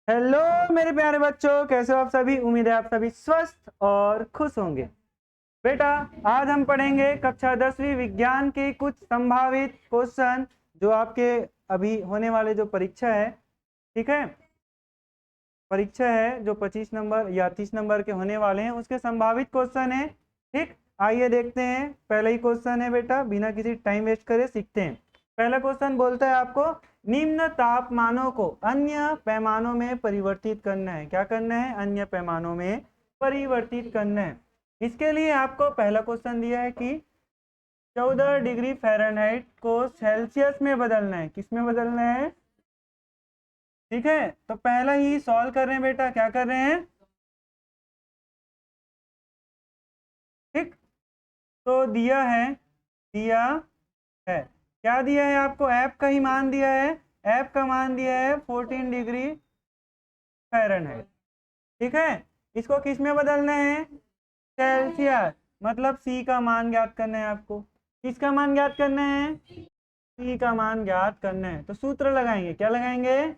Hello मेरे प्यारे बच्चों, कैसे हो आप सभी। उम्मीद है आप सभी स्वस्थ और खुश होंगे। बेटा, आज हम पढ़ेंगे कक्षा 10वीं विज्ञान के कुछ संभावित क्वेश्चन जो आपके अभी होने वाले जो परीक्षा है, ठीक है, परीक्षा है जो 25 नंबर या 30 नंबर के होने वाले हैं, उसके संभावित क्वेश्चन है। ठीक, आइए देखते हैं। पहला ही क्वेश्चन है बेटा, बिना किसी टाइम वेस्ट करे सीखते हैं। पहला क्वेश्चन बोलता है आपको निम्न तापमानों को अन्य पैमानों में परिवर्तित करना है। क्या करना है? अन्य पैमानों में परिवर्तित करना है। इसके लिए आपको पहला क्वेश्चन दिया है कि 14 डिग्री फ़ारेनहाइट को सेल्सियस में बदलना है। किस में बदलना है? ठीक है, तो पहला ही सॉल्व कर रहे हैं बेटा। क्या कर रहे हैं? ठीक, तो दिया है क्या दिया है आपको? ऐप का ही मान दिया है। ऐप का मान दिया है 14 डिग्री फ़ारेनहाइट। ठीक है, इसको किस में बदलना है? सेल्सियस। मतलब सी का मान ज्ञात करना है आपको। किसका मान ज्ञात करना है? सी का मान ज्ञात करना है। तो सूत्र लगाएंगे। क्या लगाएंगे?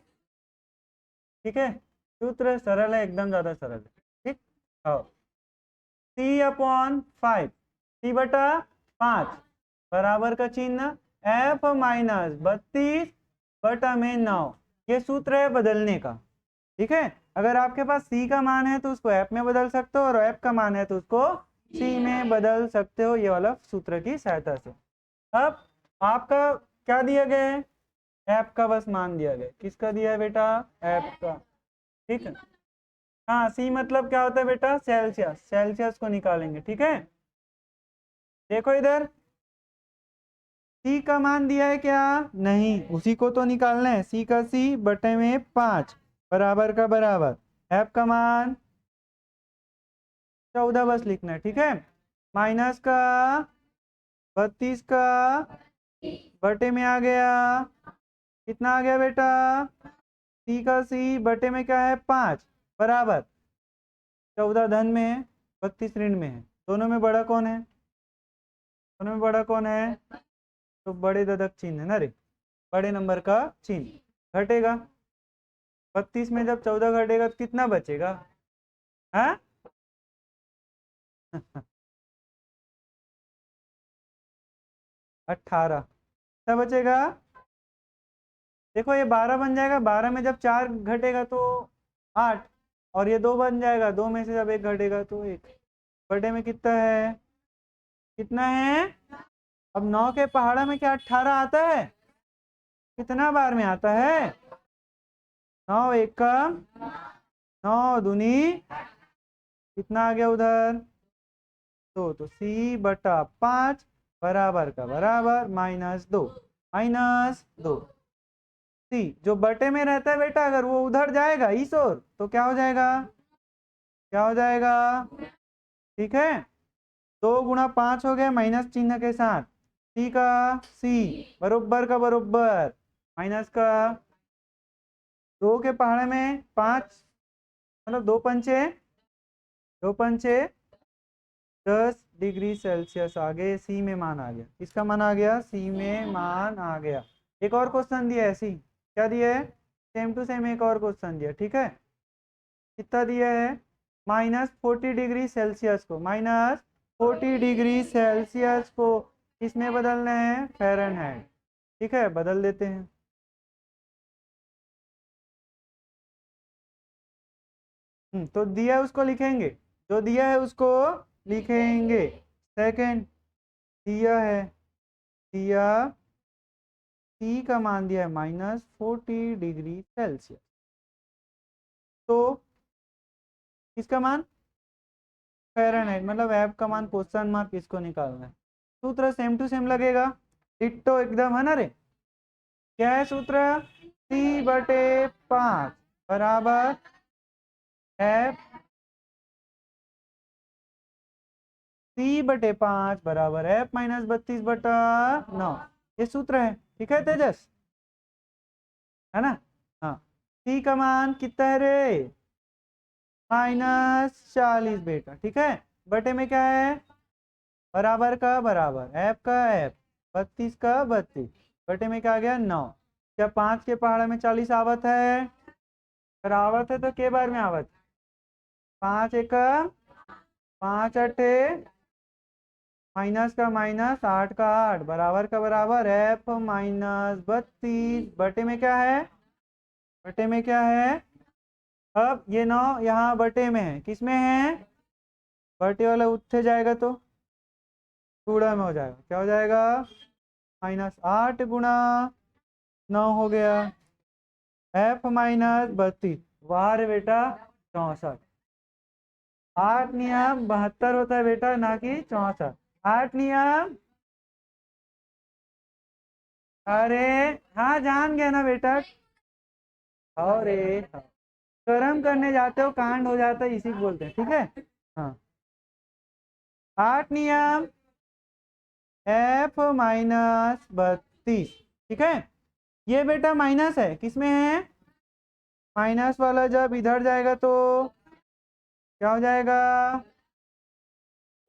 ठीक है, सूत्र सरल है, एकदम ज्यादा सरल है। ठीक, आओ। सी अपॉन 5, सी बटा 5 बराबर का चिन्ह एफ माइनस 32 बटा में 9। ये सूत्र है बदलने का। ठीक है, अगर आपके पास सी का मान है तो उसको एफ में बदल सकते हो, और एफ का मान है तो उसको सी में बदल सकते हो, ये वाला सूत्र की सहायता से। अब आपका क्या दिया गया है? एफ का बस मान दिया गया। किसका दिया है बेटा? एफ का। ठीक है, हाँ, सी मतलब क्या होता है बेटा? सेल्सियस। सेल्सियस को निकालेंगे। ठीक है, देखो इधर, सी का मान दिया है क्या? नहीं, उसी को तो निकालना है। सी का सी बटे में 5 बराबर का बराबर एफ का मान 14 बस लिखना है। ठीक है, माइनस का 32 का बटे में आ गया, कितना आ गया बेटा? सी का सी बटे में क्या है? 5 बराबर 14 धन में है, 32 ऋण में है। दोनों में बड़ा कौन है? दोनों में बड़ा कौन है? तो बड़े ददक चिन्ह है ना रे, बड़े नंबर का चिन्ह घटेगा। 32 में जब 14 घटेगा तो कितना बचेगा? हाँ 18। क्या बचेगा? देखो ये 12 बन जाएगा। 12 में जब 4 घटेगा तो 8, और ये 2 बन जाएगा। 2 में से जब 1 घटेगा तो 1। बटे में कितना है? कितना है? अब 9 के पहाड़ा में क्या 18 आता है? कितना बार में आता है? 9 एक का 9 दूनी कितना आ गया उधर? तो सी बटा 5 बराबर का बराबर -2। -2 सी जो बटे में रहता है बेटा, अगर वो उधर जाएगा इस ओर तो क्या हो जाएगा? क्या हो जाएगा? ठीक है, 2 गुणा 5 हो गया माइनस चिन्ह के साथ। सी का सी बरोबर का बरोबर माइनस का 2 के पहाड़े में 5, मतलब 2 पंचे 10 डिग्री सेल्सियस आ गए। सी में मान आ गया। किसका मान आ गया? सी में मान आ गया। एक और क्वेश्चन दिया है। सी क्या दिया है? सेम टू सेम एक और क्वेश्चन दिया। ठीक है, कितना दिया है? -40 डिग्री सेल्सियस को, -40 डिग्री सेल्सियस को किसमें बदलना है? फ़ारेनहाइट। ठीक है, बदल देते हैं। तो दिया है उसको लिखेंगे, जो दिया है उसको लिखेंगे। सेकंड दिया है, दिया सी का मान दिया है -40 डिग्री सेल्सियस। तो किसका मान? फ़ारेनहाइट। मतलब ऐप का मान क्वेश्चन मार्क, इसको निकालना है। सूत्र सेम टू सेम लगेगा, डिट्टो एकदम, है ना रे। क्या है सूत्र? सी बटे 5 बराबर एफ, सी बटे 5 बराबर एफ -32/9। ये सूत्र है। ठीक है तेजस, है ना। हाँ, सी का मान कितना है रे? -40 बेटा। ठीक है, बटे में क्या है? बराबर का बराबर एफ का एफ 32 का 32 बटे में क्या आ गया? 9। क्या 5 के पहाड़ा में 40 आवत है? फिर आवत है तो के बार में आवत, 5 एक 5 अठे माइनस का माइनस 8 का 8 बराबर का बराबर f माइनस 32 बटे में क्या है, बटे में क्या है। अब ये 9 यहाँ बटे में है, किस में है, बटे वाला उत्थे जाएगा तो कूड़ा में हो जाएगा, क्या हो जाएगा, -8 गुणा 9 हो गया f माइनस 32, वाह रे बेटा 64। 8 नियम 72 होता है बेटा, ना कि 64। 8 नियम, अरे हाँ जान गया ना बेटा, अरे हाँ। कर्म करने जाते हो कांड हो जाता है, इसी को बोलते हैं, ठीक है। हाँ 8 नियम f माइनस 32, ठीक है। ये बेटा माइनस है, किसमें है, माइनस वाला जब इधर जाएगा तो क्या हो जाएगा,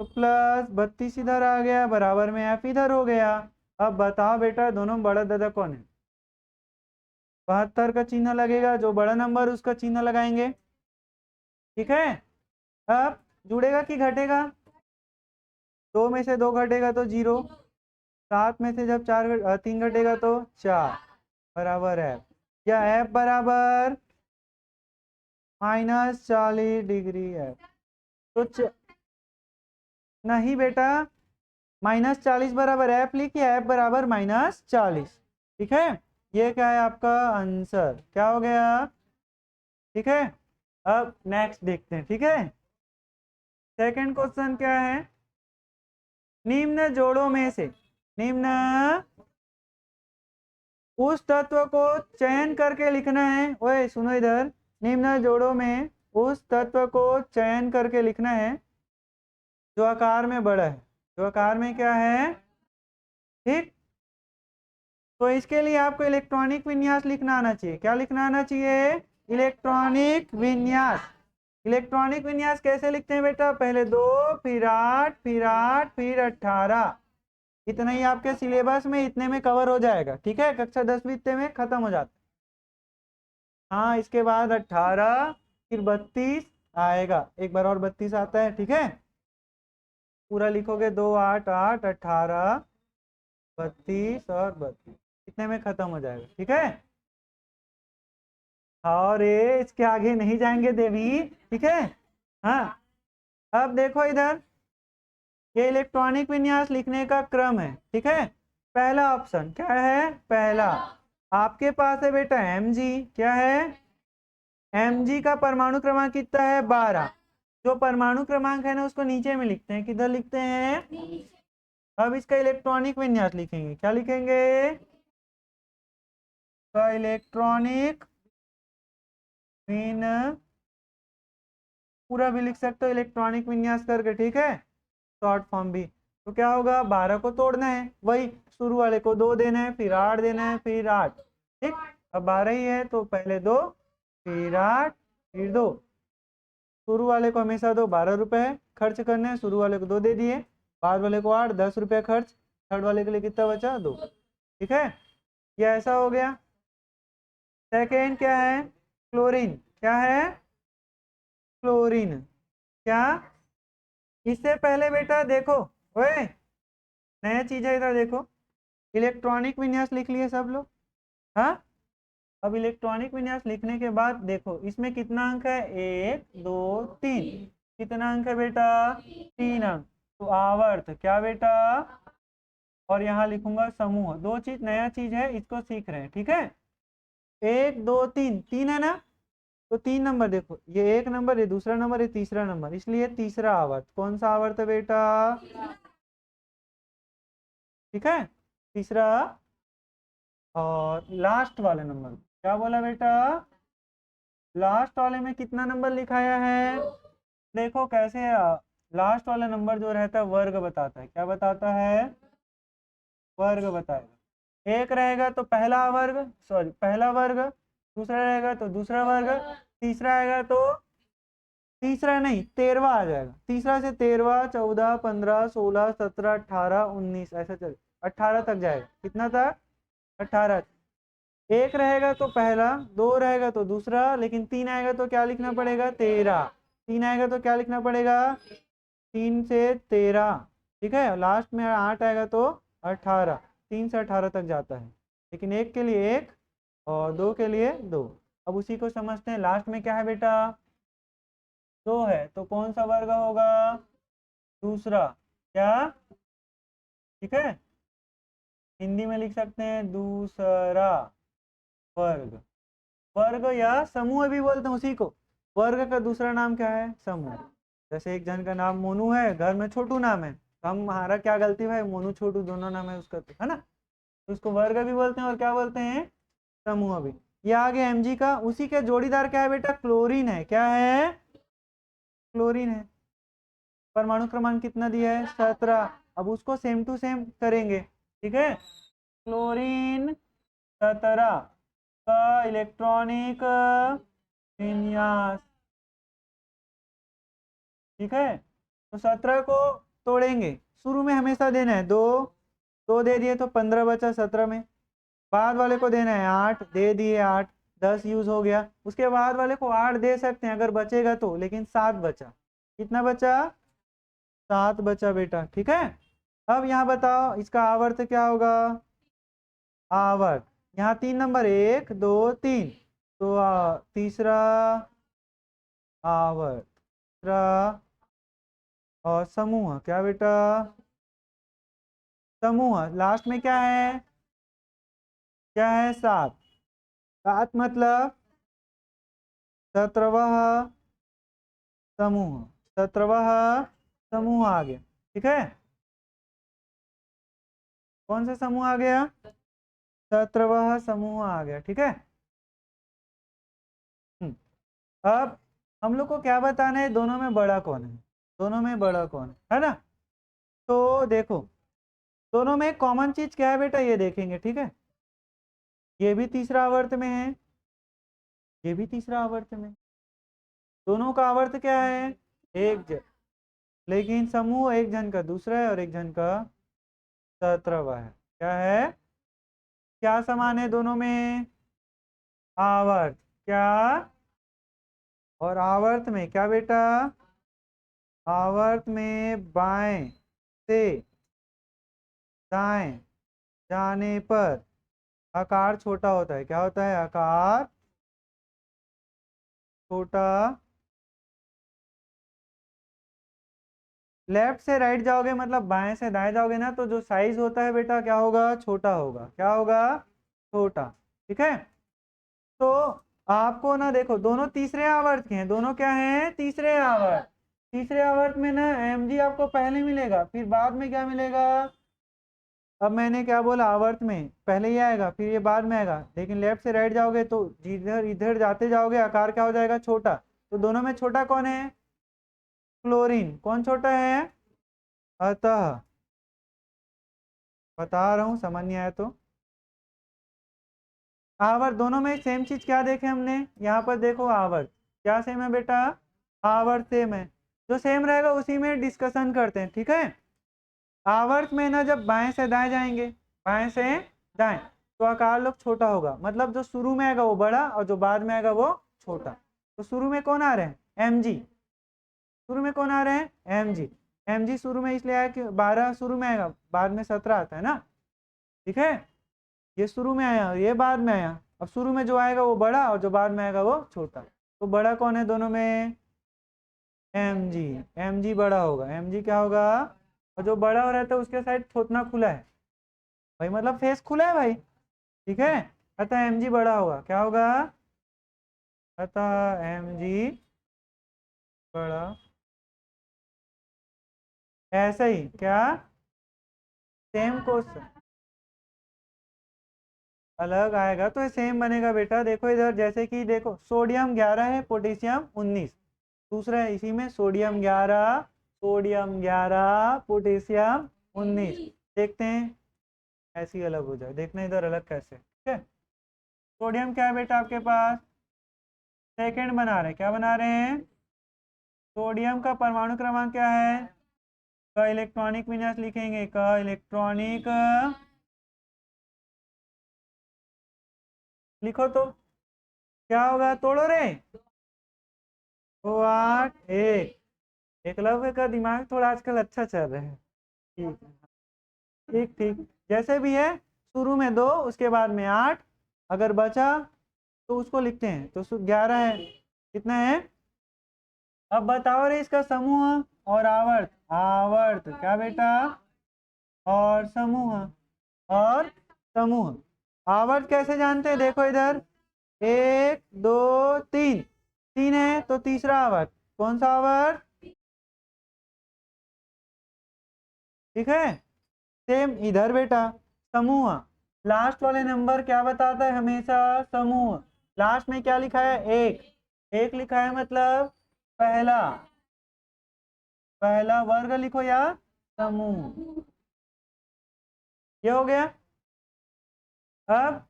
तो प्लस 32 इधर आ गया, बराबर में f इधर हो गया। अब बताओ बेटा दोनों में बड़ा दादा कौन है, 72 का चिन्ह लगेगा, जो बड़ा नंबर उसका चिन्ह लगाएंगे, ठीक है। अब जुड़ेगा कि घटेगा, 2 में से 2 घटेगा तो 0, 7 में से जब 3 घटेगा तो 4 बराबर है, या f बराबर -40 डिग्री है। तो नहीं बेटा, -40 बराबर f लिखिए, f बराबर -40, ठीक है। ये क्या है आपका आंसर, क्या हो गया, ठीक है। अब नेक्स्ट देखते हैं, ठीक है। सेकंड क्वेश्चन क्या है, निम्न जोड़ों में से निम्न उस तत्व को चयन करके लिखना है, ओए सुनो इधर, निम्न जोड़ों में उस तत्व को चयन करके लिखना है जो आकार में बड़ा है, जो आकार में क्या है, ठीक। तो इसके लिए आपको इलेक्ट्रॉनिक विन्यास लिखना आना चाहिए, क्या लिखना आना चाहिए, इलेक्ट्रॉनिक विन्यास। इलेक्ट्रॉनिक विन्यास कैसे लिखते हैं बेटा, पहले 2 फिर 8 फिर 8 फिर 18, इतना ही आपके सिलेबस में इतने में कवर हो जाएगा, ठीक है। कक्षा 10वीं इतने में खत्म हो जाता है। हाँ इसके बाद 18 फिर 32 आएगा, एक बार और 32 आता है, ठीक है। पूरा लिखोगे 2 8 8 18 32 और 32, इतने में खत्म हो जाएगा, ठीक है। और ये इसके आगे नहीं जाएंगे देवी, ठीक है। हाँ अब देखो इधर, ये इलेक्ट्रॉनिक विन्यास लिखने का क्रम है, ठीक है। पहला ऑप्शन क्या है, पहला आपके पास है बेटा mg, क्या है, mg का परमाणु क्रमांक कितना है, 12। जो परमाणु क्रमांक है ना उसको नीचे में लिखते हैं, किधर लिखते हैं। अब इसका इलेक्ट्रॉनिक विन्यास लिखेंगे, क्या लिखेंगे, तो इलेक्ट्रॉनिक विन, पूरा भी लिख सकते हो इलेक्ट्रॉनिक विन्यास करके, ठीक है, शॉर्ट फॉर्म भी। तो क्या होगा, 12 को तोड़ना है, वही शुरू वाले को 2 देना है, फिर 8 देना है, फिर 8, ठीक। अब 12 ही है तो पहले 2 फिर 8 फिर 2, शुरू वाले को हमेशा दो, 12 रुपये खर्च करने हैं, शुरू वाले को 2 दे दिए, बाद वाले को 8, 10 रुपये खर्च, थर्ड वाले के लिए कितना बचा, 2, ठीक है। ये ऐसा हो गया। सेकेंड क्या है, क्लोरीन, क्या है, क्लोरीन, क्या, इससे पहले बेटा देखो, ओए नया चीज है इधर देखो, इलेक्ट्रॉनिक विन्यास लिख लिए सब लोग, हाँ। अब इलेक्ट्रॉनिक विन्यास लिखने के बाद देखो इसमें कितना अंक है, 1 2 3, कितना अंक है बेटा, 3 अंक। तो आवर्त क्या बेटा, और यहाँ लिखूंगा समूह, 2 चीज नया चीज है, इसको सीख रहे हैं, ठीक है। 1 2 3, 3 है ना, तो 3 नंबर देखो, ये 1 नंबर, ये दूसरा नंबर, ये तीसरा नंबर, इसलिए तीसरा आवर्त, कौन सा आवर्त है बेटा, ठीक है, तीसरा। और लास्ट वाले नंबर क्या बोला बेटा, लास्ट वाले में कितना नंबर लिखाया है, देखो कैसे, लास्ट वाला नंबर जो रहता है वर्ग बताता है, क्या बताता है, वर्ग बताएगा। एक रहेगा तो पहला वर्ग, सॉरी पहला वर्ग, दूसरा रहेगा तो दूसरा वर्ग, तीसरा आएगा तो तीसरा नहीं 13वां आ जाएगा, तीसरा से 13वां 14 15 16 17 18 19 ऐसा चल 18 तक जाएगा, कितना तक, 18। एक रहेगा तो पहला, दो रहेगा तो दूसरा, लेकिन तीन आएगा तो क्या लिखना पड़ेगा? 13। तीन आएगा तो क्या लिखना पड़ेगा? 3 से 13। ठीक है, लास्ट में 8 आएगा तो 18। 3 से 18 तक जाता है, लेकिन एक के लिए एक और दो के लिए दो। अब उसी को समझते हैं, लास्ट में क्या है बेटा? दो है, तो कौन सा वर्ग होगा? दूसरा। क्या? ठीक है, हिंदी में लिख सकते हैं दूसरा वर्ग। वर्ग या समूह भी बोलते हैं उसी को। वर्ग का दूसरा नाम क्या है? समूह। जैसे एक जन का नाम मोनू है, घर में छोटू नाम है, तो हमारा क्या गलती भाई? मोनू छोटू दोनों नाम है उसका, तो है ना, तो उसको वर्ग भी बोलते हैं और क्या बोलते हैं? समूह भी। ये आगे Mg का, उसी के जोड़ीदार क्या है बेटा? क्लोरीन है। क्या है? क्लोरीन है। परमाणु क्रमांक कितना दिया है? 17। अब उसको सेम टू सेम करेंगे। ठीक है, क्लोरीन 17 का इलेक्ट्रॉनिक विन्यास। ठीक है, तो 17 को तोड़ेंगे। शुरू में हमेशा देना है दो, दो दे दिए तो 15 बचा 17 में। बाद वाले को देना है 8, दे दिए 8, 10 यूज हो गया। उसके बाद वाले को 8 दे सकते हैं अगर बचेगा तो, लेकिन 7 बचा। कितना बचा? 7 बचा बेटा। ठीक है, अब यहाँ बताओ इसका आवर्त क्या होगा? आवर्त, यहाँ 3 नंबर, 1 2 3, तो तीसरा आवर्त, तीसरा। और समूह क्या बेटा? समूह लास्ट में क्या है? क्या है? 7। 7 मतलब 17वां समूह। 17वां समूह आ गया। ठीक है, कौन सा समूह आ गया? 17वां समूह आ गया। ठीक है, अब हम लोग को क्या बताना है? दोनों में बड़ा कौन है? दोनों में बड़ा कौन है ना? तो देखो, दोनों में कॉमन चीज क्या है बेटा? ये देखेंगे। ठीक है, ये भी तीसरा आवर्त में है, ये भी तीसरा आवर्त में। दोनों का आवर्त क्या है? एक जन, लेकिन समूह एक जन का दूसरा है और एक जन का 17वां है। क्या है? क्या समान है दोनों में? आवर्त। क्या? और आवर्त में क्या बेटा? आवर्त में बाएं से दाएं जाने पर आकार छोटा होता है। क्या होता है? आकार छोटा। लेफ्ट से राइट जाओगे मतलब बाएं से दाएं जाओगे ना, तो जो साइज होता है बेटा क्या होगा? छोटा होगा। क्या होगा? छोटा। ठीक है, तो आपको ना देखो, दोनों तीसरे आवर्त के हैं। दोनों क्या हैं? तीसरे आवर्त। तीसरे आवर्त में ना Mg आपको पहले मिलेगा, फिर बाद में क्या मिलेगा? अब मैंने क्या बोला? आवर्त में पहले ही आएगा, फिर ये बाद में आएगा, लेकिन लेफ्ट से राइट जाओगे तो जिधर इधर जाते जाओगे आकार क्या हो जाएगा? छोटा। तो दोनों में छोटा कौन है? क्लोरीन। कौन छोटा है? अतः बता रहा हूँ, समझ नहीं आया तो। आवर्त दोनों में सेम चीज क्या देखे हमने? यहाँ पर देखो, आवर्त क्या सेम है बेटा? आवर्त सेम है। जो सेम रहेगा उसी में डिस्कशन करते हैं। ठीक है, आवर्त में ना जब बाएं से दाएं जाएंगे, बाएं से दाएं, तो आकार लोग छोटा होगा। मतलब जो शुरू में आएगा वो बड़ा और जो बाद में आएगा वो छोटा। तो शुरू में कौन आ रहे हैं? Mg। शुरू में कौन आ रहे हैं? Mg। Mg शुरू में इसलिए आया कि 12 शुरू में आएगा, बाद में 17 आता है ना। ठीक है, ये शुरू में आया और ये बाद में आया। अब शुरू में जो आएगा वो बड़ा और जो बाद में आएगा वो छोटा। तो बड़ा कौन है दोनों में? Mg। Mg बड़ा होगा। Mg क्या होगा? और जो बड़ा हो रहता है उसके साइड थोतना खुला है भाई, मतलब फेस खुला है भाई। ठीक है, अतः Mg बड़ा होगा। क्या होगा? अतः Mg बड़ा। ऐसे ही क्या? सेम क्वेश्चन अलग आएगा तो ये सेम बनेगा बेटा। देखो इधर, जैसे कि देखो सोडियम 11 है, पोटेशियम 19। दूसरा है इसी में सोडियम 11, सोडियम 11, पोटेशियम 19। देखते हैं ऐसी अलग हो जाए, देखना इधर अलग कैसे। ठीक है, सोडियम क्या है बेटा आपके पास? सेकंड बना रहे हैं। क्या बना रहे हैं? सोडियम का परमाणु क्रमांक क्या है? का इलेक्ट्रॉनिक विन्यास लिखेंगे, का इलेक्ट्रॉनिक लिखो तो क्या होगा, तोड़ो रे। 2 8 1। एकलव्य का दिमाग थोड़ा आजकल अच्छा चल रहा है। ठीक है, ठीक ठीक, जैसे भी है। शुरू में 2, उसके बाद में 8, अगर बचा तो उसको लिखते हैं, तो 11 है। कितना है? अब बताओ रे इसका समूह और आवर्त। आवर्त क्या बेटा? और समूह। और समूह। आवर्त कैसे जानते हैं? देखो इधर, 1 2 3। 3 है तो तीसरा आवर्त। कौन सा आवर्त? ठीक है। सेम इधर बेटा, समूह। लास्ट वाले नंबर क्या बताता है हमेशा? समूह। लास्ट में क्या लिखा है? 1। 1 लिखा है मतलब पहला। पहला वर्ग लिखो या समूह। ये हो गया। अब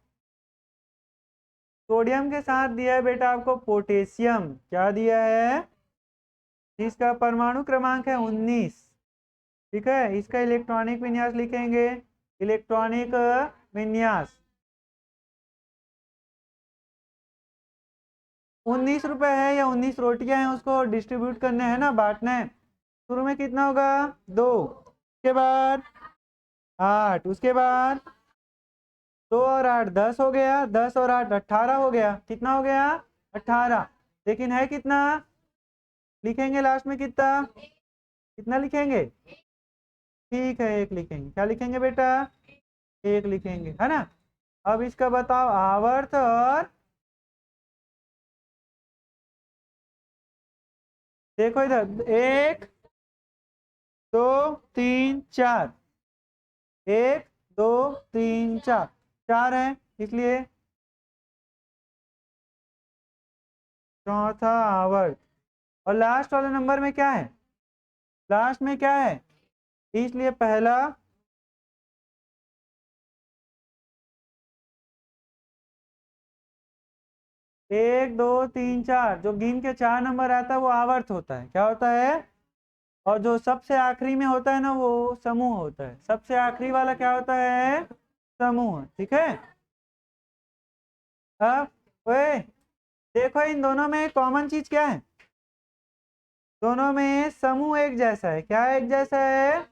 सोडियम के साथ दिया है बेटा आपको पोटेशियम। क्या दिया है? जिसका परमाणु क्रमांक है 19। ठीक है, इसका इलेक्ट्रॉनिक विन्यास लिखेंगे। इलेक्ट्रॉनिक विन्यास। 19 रुपए है या 19 रोटियां हैं, उसको डिस्ट्रीब्यूट करने हैं ना, बांटना है। शुरू में कितना होगा? 2, उसके बाद 8, उसके बाद 2 और 8 10 हो गया, 10 और 8 18 हो गया। कितना हो गया? 18। लेकिन है कितना? लिखेंगे लास्ट में कितना? कितना लिखेंगे? ठीक है, 1 लिखेंगे। क्या लिखेंगे बेटा? 1 लिखेंगे, है ना। अब इसका बताओ आवर्त और, देखो इधर, 1 2 3 4। 1 2 3 4। 4 है, इसलिए चौथा आवर्त। और लास्ट वाले नंबर में क्या है? लास्ट में क्या है? इसलिए पहला। 1 2 3 4, जो गिन के 4 नंबर आता है वो आवर्त होता है। क्या होता है? और जो सबसे आखिरी में होता है ना, वो समूह होता है। सबसे आखिरी वाला क्या होता है? समूह। ठीक है। अब ओए, देखो इन दोनों में कॉमन चीज क्या है? दोनों में समूह एक जैसा है। क्या एक जैसा है?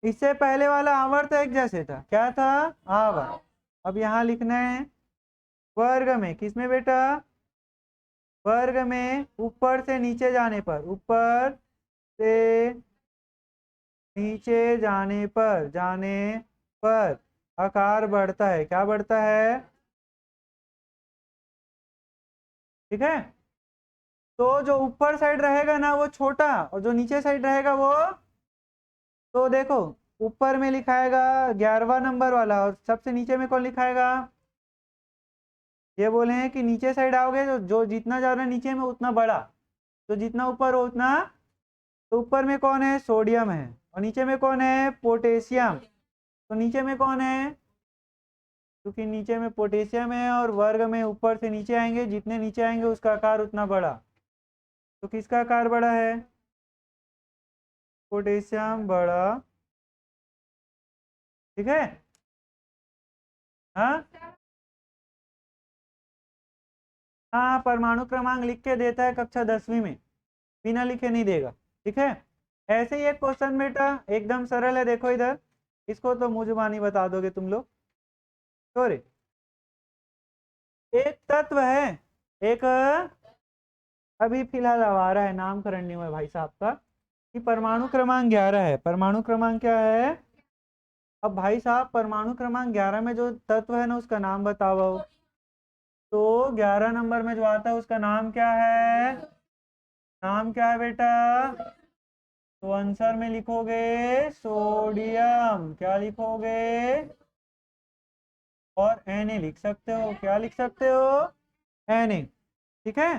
इससे पहले वाला आवर्त एक जैसे था। क्या था? आवर्त। अब यहाँ लिखना है वर्ग में। किसमें बेटा? वर्ग में ऊपर से नीचे जाने पर, ऊपर से नीचे जाने पर आकार बढ़ता है। क्या बढ़ता है? ठीक है। तो जो ऊपर साइड रहेगा ना वो छोटा, और जो नीचे साइड रहेगा वो, तो देखो ऊपर में लिखाएगा 11वां नंबर वाला, और सबसे नीचे में कौन लिखाएगा? ये बोले हैं कि नीचे साइड आओगे तो जो जितना ज़्यादा नीचे में उतना बड़ा, तो जितना ऊपर हो उतना। तो ऊपर में कौन है? सोडियम है। और नीचे में कौन है? पोटेशियम। तो नीचे में कौन है? क्योंकि नीचे में पोटेशियम है, और वर्ग में ऊपर से नीचे आएंगे, जितने नीचे आएंगे उसका आकार उतना बड़ा। तो किसका आकार बड़ा है? पोटेशियम बड़ा। ठीक है। हाँ हाँ, परमाणु क्रमांक लिख के देता है कक्षा 10वीं में, बिना लिखे नहीं देगा। ठीक है। ऐसे ही एक क्वेश्चन बेटा एकदम सरल है, देखो इधर। इसको तो मुंह जुबानी बता दोगे तुम लोग। सॉरी। एक तत्व है, एक, अभी फिलहाल आ रहा है, नामकरण नहीं हुआ है भाई साहब का, कि परमाणु क्रमांक 11 है। परमाणु क्रमांक क्या है? अब भाई साहब परमाणु क्रमांक 11 में जो तत्व है ना उसका नाम बताओ। तो 11 नंबर में जो आता है उसका नाम क्या है? नाम क्या है बेटा? तो आंसर में लिखोगे सोडियम। क्या लिखोगे? और Na लिख सकते हो। क्या लिख सकते हो? Na। ठीक है।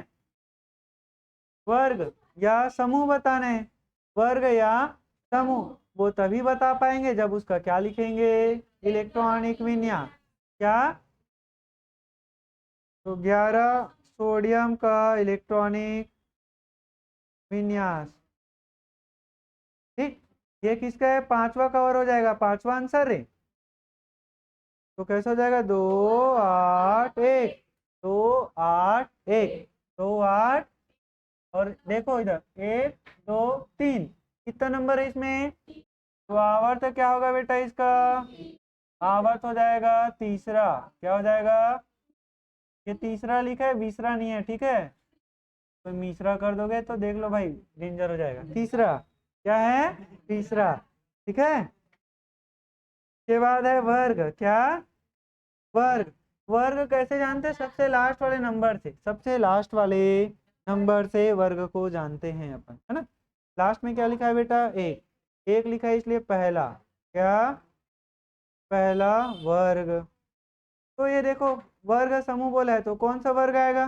वर्ग या समूह बताना है। वर्ग या समूह वो तभी बता पाएंगे जब उसका क्या लिखेंगे? इलेक्ट्रॉनिक विन्यास। क्या? तो 11 सोडियम का इलेक्ट्रॉनिक विन्यास। ठीक। ये किसका है? 5वां कवर हो जाएगा, 5वां आंसर है। तो कैसा हो जाएगा 2 8 1, 2 8 1, 2 8, और देखो इधर 1 2 3, कितना नंबर है इसमें? तो आवर्त क्या होगा बेटा इसका? आवर्त हो जाएगा तीसरा। क्या हो जाएगा? ये तीसरा लिखा है, बीसरा नहीं है, ठीक है? तो मिश्रा कर दोगे तो देख लो भाई, डेंजर हो जाएगा। तीसरा क्या है? तीसरा, ठीक है? के बाद है वर्ग। क्या? वर्ग। वर्ग कैसे जानते हैं? सबसे लास्ट वाले नंबर से, सबसे लास्ट वाले नंबर से वर्ग को जानते हैं अपन, है ना? लास्ट में क्या लिखा है बेटा? एक। एक लिखा है इसलिए पहला। क्या? पहला वर्ग। तो ये देखो, वर्ग समूह बोला है तो कौन सा वर्ग आएगा?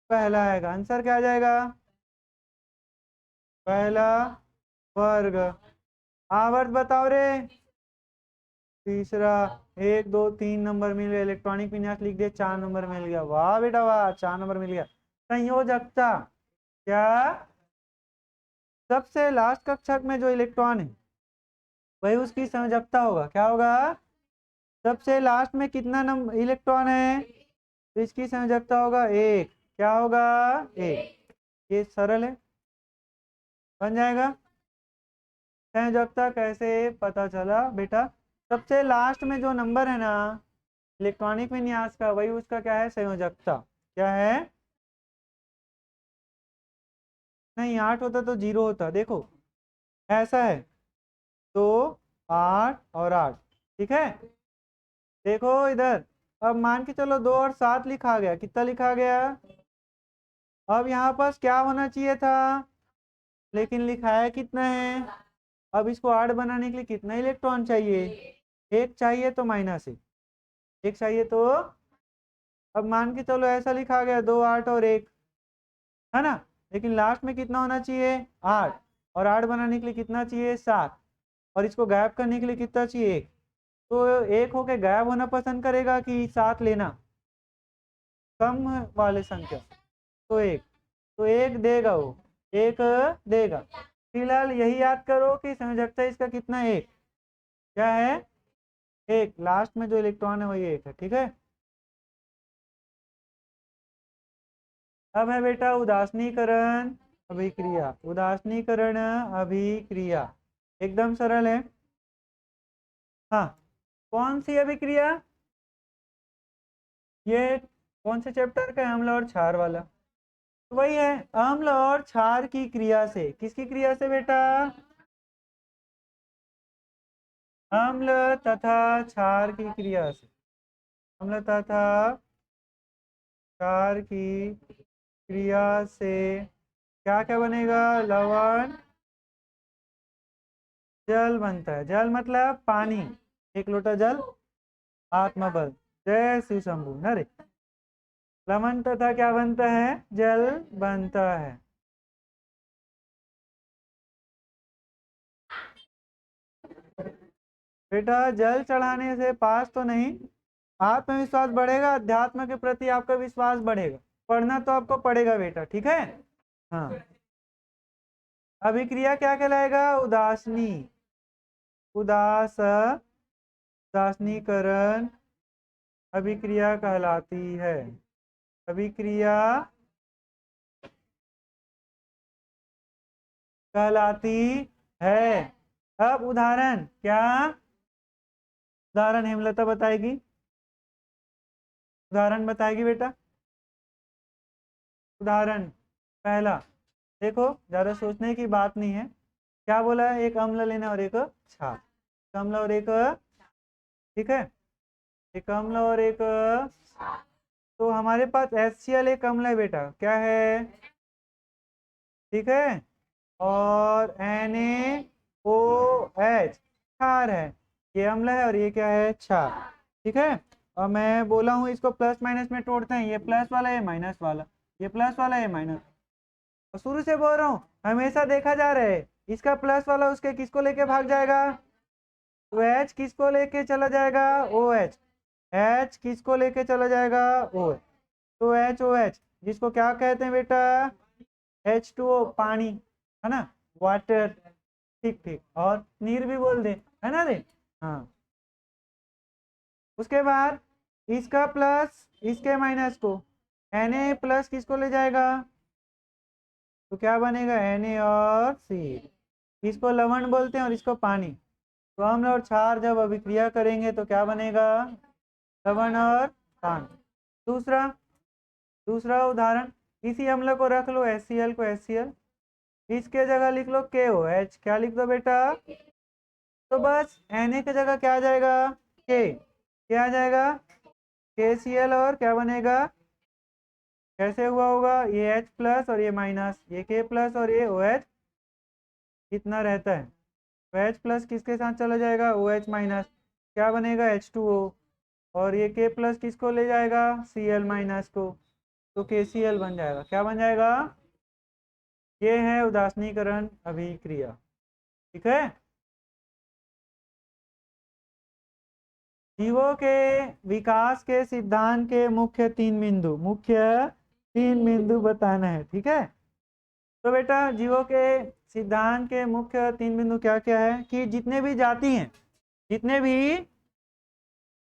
पहला आएगा। आंसर क्या आ जाएगा? पहला वर्ग। आवर्त बताओ रे। तीसरा। 1 2 3 नंबर मिल गया। इलेक्ट्रॉनिक विन्यास लिख दिया, 4 नंबर मिल गया। वाह बेटा वाह, 4 नंबर मिल गया। संयोजकता। क्या? सबसे लास्ट कक्षक में जो इलेक्ट्रॉन है वही उसकी संयोजकता होगा। क्या होगा? सबसे लास्ट में कितना नंबर इलेक्ट्रॉन है तो इसकी संयोजकता होगा 1। क्या होगा? 1। ये सरल है, बन जाएगा। संयोजकता कैसे पता चला बेटा? सबसे लास्ट में जो नंबर है ना इलेक्ट्रॉनिक विन्यास का, वही उसका क्या है? संयोजकता। क्या है? नहीं, 8 होता तो 0 होता। देखो ऐसा है, तो 8 और 8, ठीक है? देखो इधर, अब मान के चलो 2 और 7 लिखा गया। कितना लिखा गया? अब यहाँ पास क्या होना चाहिए था, लेकिन लिखा है कितना है? अब इसको 8 बनाने के लिए कितना इलेक्ट्रॉन चाहिए? एक चाहिए तो माइनस एक चाहिए तो। अब मान के चलो ऐसा लिखा गया 2 8 और 1, है ना? लेकिन लास्ट में कितना होना चाहिए? 8। और 8 बनाने के लिए कितना चाहिए? 7। और इसको गायब करने के लिए कितना चाहिए? 1। तो 1 होके गायब होना पसंद करेगा कि 7 लेना, कम वाले संख्या? तो 1, तो 1 देगा वो, 1 देगा। फिलहाल यही याद करो कि संयोजकता इसका कितना है? 1। क्या है? 1। लास्ट में जो इलेक्ट्रॉन है वही 1 है, ठीक है? अब है बेटा उदासीनीकरण अभिक्रिया। उदासीनीकरण अभिक्रिया एकदम सरल है। हाँ, कौन सी अभिक्रिया? ये कौन से चैप्टर का है? अम्ल और क्षार वाला। तो वही है, अम्ल और क्षार की क्रिया से। किसकी क्रिया से बेटा? अम्ल तथा क्षार की क्रिया से। अम्ल तथा क्षार की क्रिया से क्या क्या बनेगा? लवण जल बनता है। जल मतलब पानी। 1 लोटा जल आत्मबल। जय शिव शंभू नरे। लवण तथा क्या बनता है? जल बनता है। बेटा जल चढ़ाने से पास तो नहीं, आत्मविश्वास बढ़ेगा, अध्यात्म के प्रति आपका विश्वास बढ़ेगा। पढ़ना तो आपको पड़ेगा बेटा, ठीक है? हाँ। अभिक्रिया क्या कहलाएगा? उदासनी। उदास उदासनीकरण अभिक्रिया कहलाती है। अभिक्रिया कहलाती है। अब उदाहरण क्या? उदाहरण हेमलता बताएगी। उदाहरण बताएगी बेटा। उदाहरण पहला, देखो ज्यादा सोचने की बात नहीं है। क्या बोला है? एक अम्ल लेना और एक क्षार। एक अम्ल और एक, ठीक है? एक अम्ल और एक, तो हमारे पास HCl एक अम्ल है बेटा। क्या है? ठीक है? और NaOH क्षार है। ये अम्ल है और ये क्या है? क्षार। ठीक है? और मैं बोला हूँ इसको प्लस माइनस में तोड़ते हैं। ये प्लस वाला, ये माइनस वाला, ये प्लस वाला, ये माइनस। और शुरू से बोल रहा हूँ, हमेशा देखा जा रहा है इसका प्लस वाला उसके किसको लेके भाग जाएगा? तो H किसको लेके चला जाएगा? OH। H किसको लेके चला जाएगा? OH। तो HOH जिसको क्या कहते हैं बेटा? H2O, पानी, है ना? वाटर। ठीक ठीक, और नीर भी बोल दे, है ना रे? हाँ। उसके बाद इसका प्लस इसके माइनस को Na प्लस किसको ले जाएगा, तो क्या बनेगा Na और C। इसको लवण बोलते हैं और इसको पानी। तो अम्ल और क्षार जब अभिक्रिया करेंगे तो क्या बनेगा, लवण और पानी। दूसरा उदाहरण, इसी अम्ल को रख लो HCl को HCl, इसके जगह लिख लो KOH। क्या लिख दो बेटा, तो बस Na की जगह क्या आ जाएगा K, क्या आ जाएगा KCl और क्या बनेगा, कैसे हुआ होगा, ये H प्लस और ये माइनस, ये K प्लस और ये OH कितना रहता है, तो H प्लस किसके साथ चला जाएगा OH माइनस, क्या बनेगा H2O, और ये K प्लस किसको ले जाएगा Cl माइनस को, तो KCl बन जाएगा। क्या बन जाएगा, ये है उदासीनीकरण अभिक्रिया। ठीक है। जीवों के विकास के सिद्धांत के मुख्य तीन बिंदु बताना है। ठीक है। तो बेटा जीवों के सिद्धांत के मुख्य तीन बिंदु क्या क्या है कि जितने भी जाति हैं, जितने भी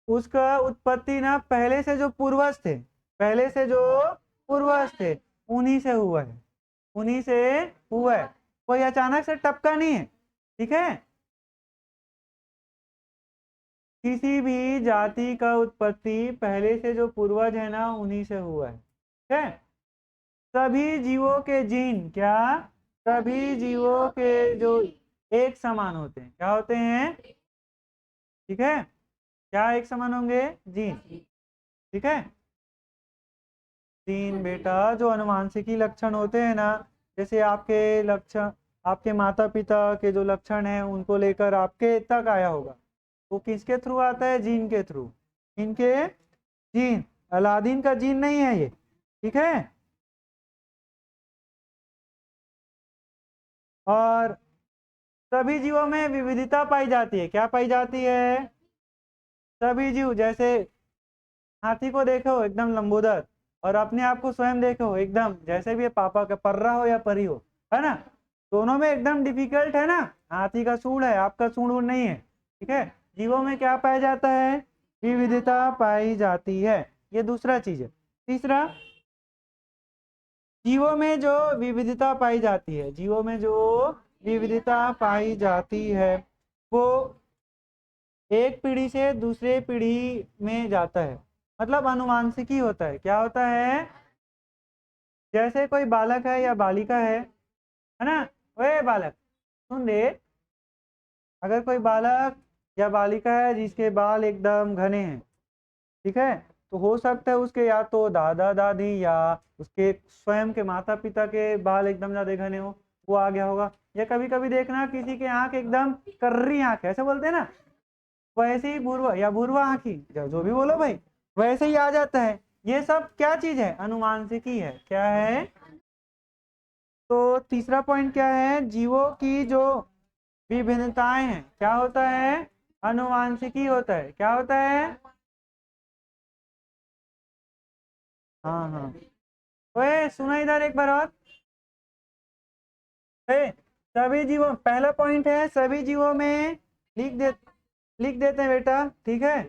उसका उत्पत्ति ना पहले से जो पूर्वज थे उन्हीं से हुआ है, कोई अचानक से टपका नहीं है। ठीक है। किसी भी जाति का उत्पत्ति पहले से जो पूर्वज है ना उन्हीं से हुआ है। ठीक है। सभी जीवों के जीन क्या, सभी जीवों के जो एक समान होते हैं, क्या होते हैं, ठीक है, क्या एक समान होंगे, जीन। ठीक है। जीन बेटा जो अनुवांशिकी लक्षण होते हैं ना, जैसे आपके लक्षण, आपके माता पिता के जो लक्षण हैं उनको लेकर आपके तक आया होगा, वो किसके थ्रू आता है, जीन के थ्रू। इनके जीन, अलादीन का जीन नहीं है ये। ठीक है। और सभी जीवों में विविधता पाई जाती है, क्या पाई जाती है, सभी जीव, जैसे हाथी को देखो एकदम लंबोदर, और अपने आप को स्वयं देखो एकदम जैसे भी पापा का पर्रा हो या परी हो, है ना, दोनों में एकदम डिफिकल्ट है ना। हाथी का सूंड है, आपका सूंड नहीं है। ठीक है। जीवों में क्या पाया जाता है, विविधता पाई जाती है, ये दूसरा चीज है। तीसरा, जीवों में जो विविधता पाई जाती है, वो एक पीढ़ी से दूसरे पीढ़ी में जाता है, मतलब अनुवांशिकी होता है। क्या होता है, जैसे कोई बालक है या बालिका है ना, ओए बालक सुन दे, अगर कोई बालक या बालिका है जिसके बाल एकदम घने हैं, ठीक है, तो हो सकता है उसके या तो दादा दादी या उसके स्वयं के माता पिता के बाल एकदम ज्यादा घने हो, वो आ गया होगा। या कभी कभी देखना किसी के आंख एकदम कर्री आंख है, ऐसे बोलते हैं ना, वैसे ही भूरवा या भूरवा आंखी, जो भी बोलो भाई, वैसे ही आ जाता है। ये सब क्या चीज है, अनुवांशिकी है। क्या है, तो तीसरा पॉइंट क्या है, जीवों की जो विभिन्नताएं हैं, क्या होता है, अनुवांशिकी होता है। क्या होता है, हाँ हाँ, ओए सुना इधर एक बार और, सभी जीवों, पहला पॉइंट है सभी जीवों में, लिख दे लिख देते हैं बेटा। ठीक है।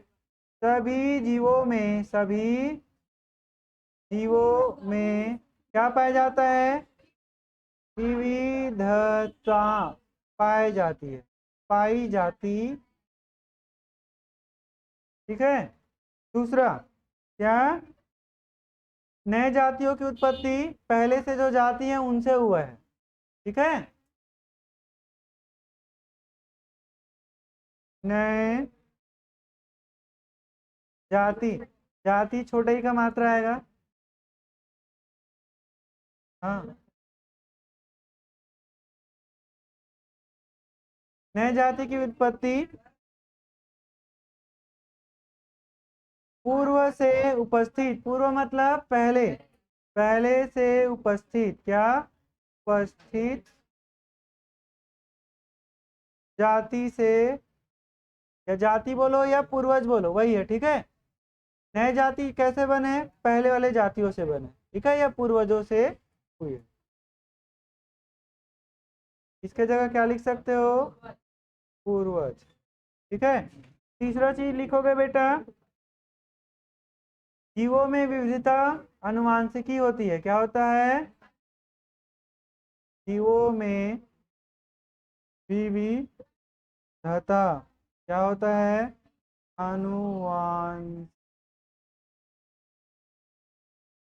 सभी जीवों में क्या पाया जाता है, विविधता पाई जाती। ठीक है। दूसरा क्या, नए जातियों की उत्पत्ति पहले से जो जाति है उनसे हुआ है। ठीक है। नए जाति, जाति छोटे ही का मात्रा आएगा। हाँ, नए जाति की उत्पत्ति पूर्व से उपस्थित, पूर्व मतलब पहले, पहले से उपस्थित, क्या, उपस्थित जाति से, या जाति बोलो या पूर्वज बोलो वही है। ठीक है। नए जाति कैसे बने, पहले वाले जातियों से बने। ठीक है, या पूर्वजों से हुई है। इसके जगह क्या लिख सकते हो, पूर्वज। ठीक है। तीसरा चीज लिखोगे बेटा, जीवों में विविधता अनुवांशिकी होती है। क्या होता है? जीवों में विविधता क्या होता है? अनुवांशिक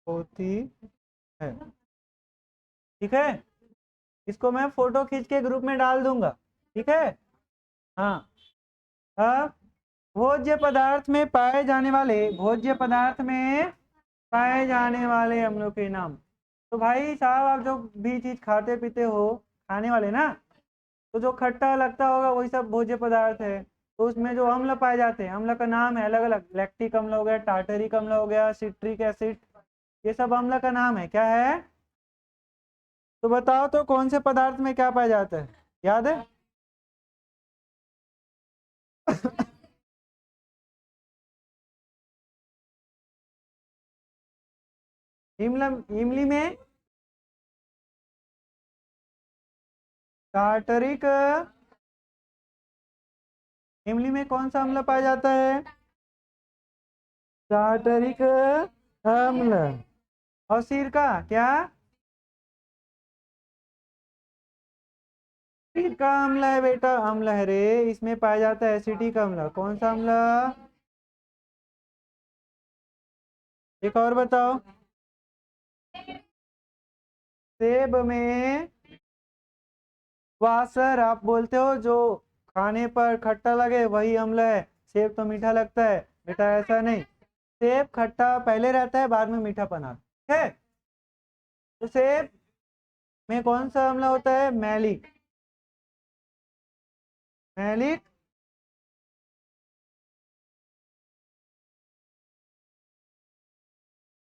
होती है। ठीक है, इसको मैं फोटो खींच के ग्रुप में डाल दूंगा। ठीक है, हाँ। अब भोज्य पदार्थ में पाए जाने वाले अम्लों के नाम। तो भाई साहब, आप जो भी चीज खाते पीते हो, खाने वाले ना, तो जो खट्टा लगता होगा वही सब भोज्य पदार्थ है। तो उसमें जो अम्ल पाए जाते हैं, अम्ल का नाम है अलग अलग। लैक्टिक अम्ल हो गया, टार्टरिक अम्ल हो गया, सिट्रिक एसिड, ये सब अम्ल का नाम है। क्या है? तो बताओ तो कौन से पदार्थ में क्या पाया जाता है, याद है? इमली में टार्टरिक, इमली में कौन सा अम्ल पाया जाता है? टार्टरिक अम्ल। और सिरका क्या? सिरका अम्ल है बेटा, अम्ल है रे। इसमें पाया जाता है एसिटिक अम्ल। कौन सा अम्ल? एक और बताओ। सेब में वासर आप बोलते हो, जो खाने पर खट्टा लगे वही अम्ल है। सेब तो मीठा लगता है बेटा, ऐसा नहीं। सेब खट्टा पहले रहता है, बाद में मीठापन आता है। ठीक है, तो सेब में कौन सा अम्ल होता है? मैलिक। मैलिक।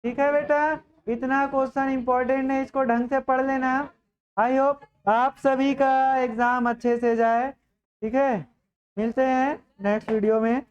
ठीक है बेटा, इतना क्वेश्चन इंपॉर्टेंट है, इसको ढंग से पढ़ लेना। आई होप आप सभी का एग्जाम अच्छे से जाए। ठीक है, मिलते हैं नेक्स्ट वीडियो में।